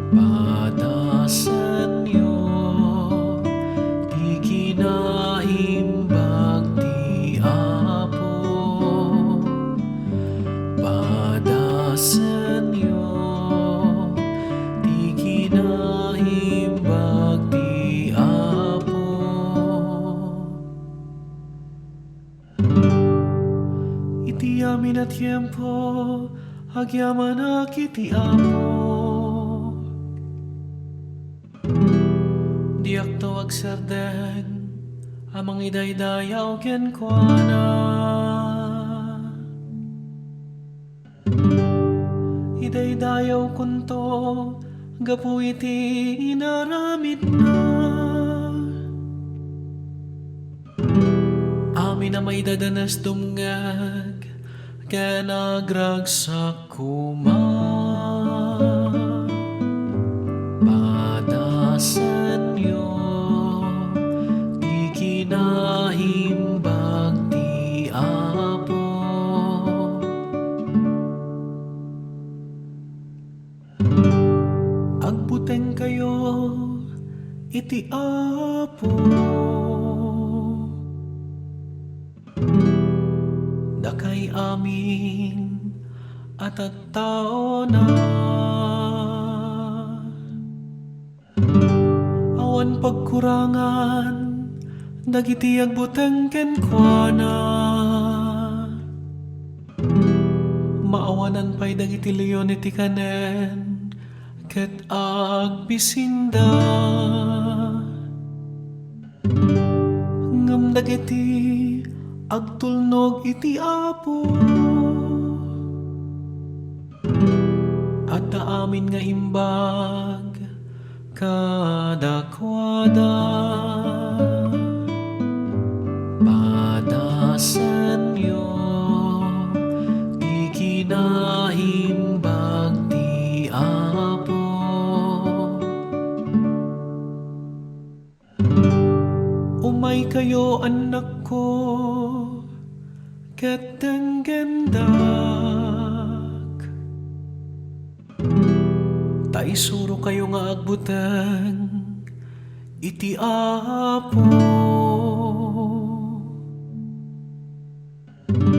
Padasan nyo, di kinahimbag ti Apo. Padasan nyo, di kinahimbag ti Apo. Iti amin na tiempo, agyaman iti Apo. Diak tawag sardeng, amang idaydayaw kenkwana. Idaydayaw kunto, gapu iti inaramid na. Amin na may dadanas dumngag, ken agragsak kuma. Padasan nyo, di kinahimbag ti Apo. Agbuteng kayo iti Apo, dakay amin at tao na. Awan pagkurangan, dagiti agbuteng kenkwana. Maawanan pa'y dagiti leon iti kanen, ket agbisinda. Ngam dagiti agtulnog iti Apo, at amin nga imbag kadakwada. Padasan nyo, di kinahimbag ti Apo. Umay kayo anak ko, ket denggendak. Taisuro kayo nga agbuteng iti Apo.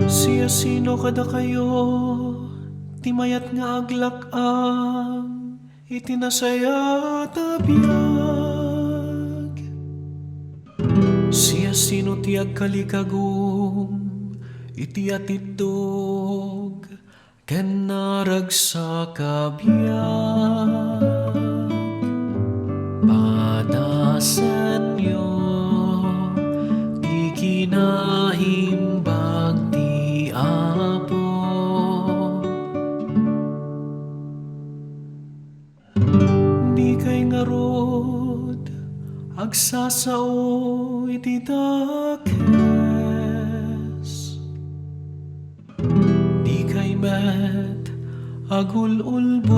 Siya sino kada kayo, ti mayat nga aglak-ang iti nasaya tabiyag. Siya sino ti agkalikagum iti atidog, ken naragsakabiyag. Padasan nyo, di kinahimbag ti Apo. Di kay ngarod, agsasao iti dakes. Di kay met agululbod.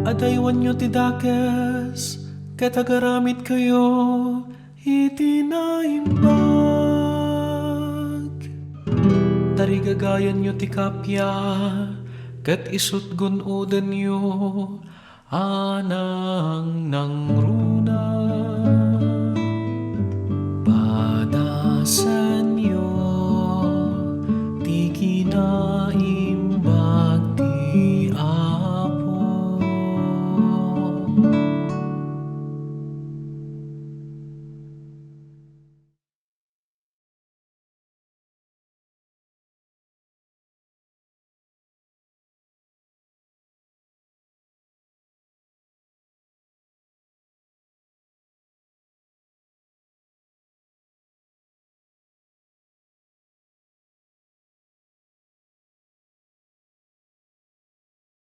Adaywan nyo ti dakes, ket agaramid kayo iti naimbag. Tarigagayan nyo ti kapya, ket isut gunoden nyo anang nangruna. Padasan